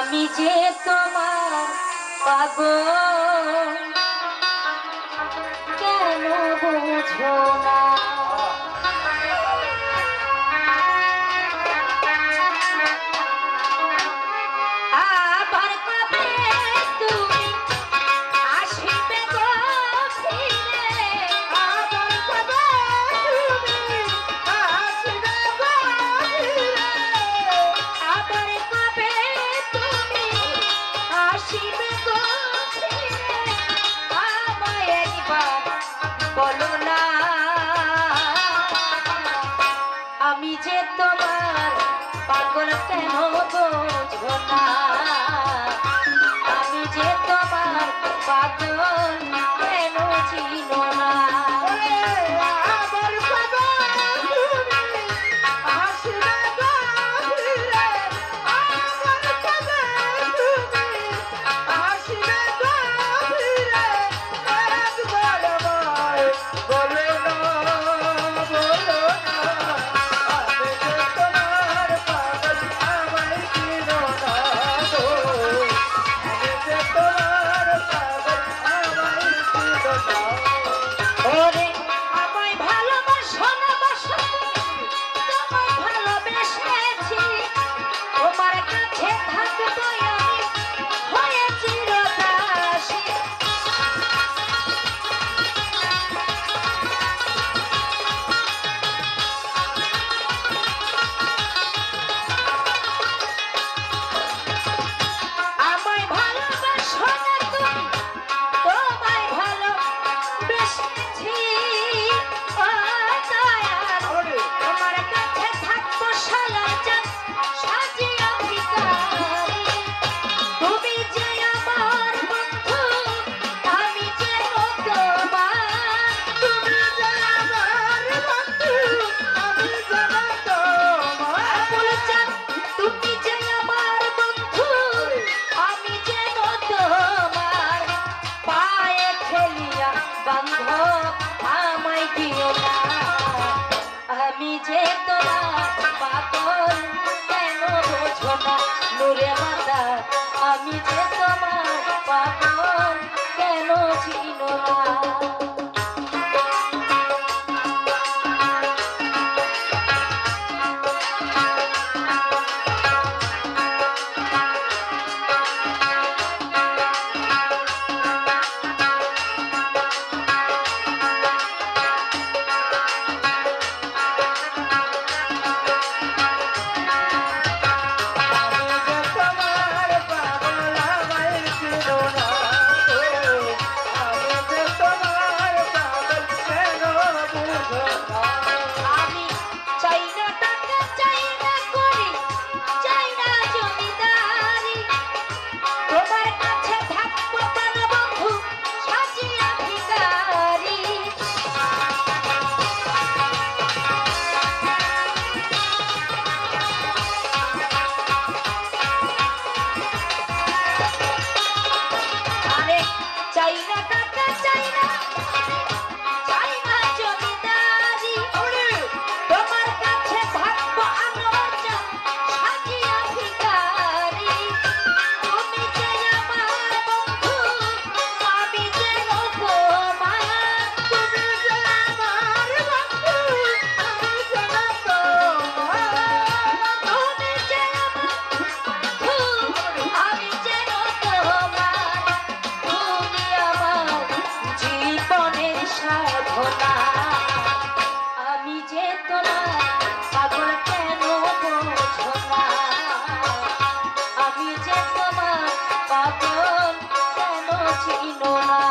আমি যে তোমার পাগল কেন বুঝো না আবার কবে তুমি আসিবে গো ফিরে আবার কবে তুমি আসিবে গো ফিরে আবার কবে তুমি আসিবে গো ফিরে আমায় একবার বলো না আমি যে তোমার পাগল কেন বুঝো না আমি যে তোমার পাগল কেন চিনো না আবার কবে তুমি আসিবে গো ফিরে আবার কবে তুমি আসিবে গো ফিরে একবার আমায় বলো না বলো না আমি যে তোমার পাগল আমায় চিনো না গো আমি যে তোমার পাগল আমায় চিনো না ওরে আমায় ভালোবাসো না বাসো তোমায় ভালোবেসেছি তোমার কাছে থাকবো আমি হয়ে চিরদাসী আমায় ভালোবাসো না তুমি তোমায় ভালোবেসেছি ও দয়াল তোমার কাছে থাকবো সারা জান সাজিয়া ভিখারি তুমি যে আমার বন্ধু আমি যে তোমার তুমি যে আমার বন্ধু আমি যে তোমার বলছেন তুমি যে আমার বন্ধু আমি যে তোমার পায়ে খেলিয়া বান্ধ আমায় দিও না আমি যে তোমার পাগল কেন বোঝো না নূরে মাতা আমি যে তোমার পাগল কেন চিনো না আমি চাই না টাকা চাই না করি চাই না জমিদারি তোমার কাছে থাকবো প্রাণ বন্ধু সাজিয়া ভিখারি আরে চাই না টাকা চাই না চাই না জমিদারি তোমার কাছে থাকবো আমার জান সাজিয়া ভিখারি তুমি যে আমার বন্ধু আমি যে তোমার তুমি যে আমার বন্ধু আমি যে তোমার তুমি যে আমার বন্ধু আমি যে তোমার তুমি আমার জীবনের সাধনা আমি যে তোমার পাগল কেন বোঝো না আমি যে তোমার পাগল কেন চিনো না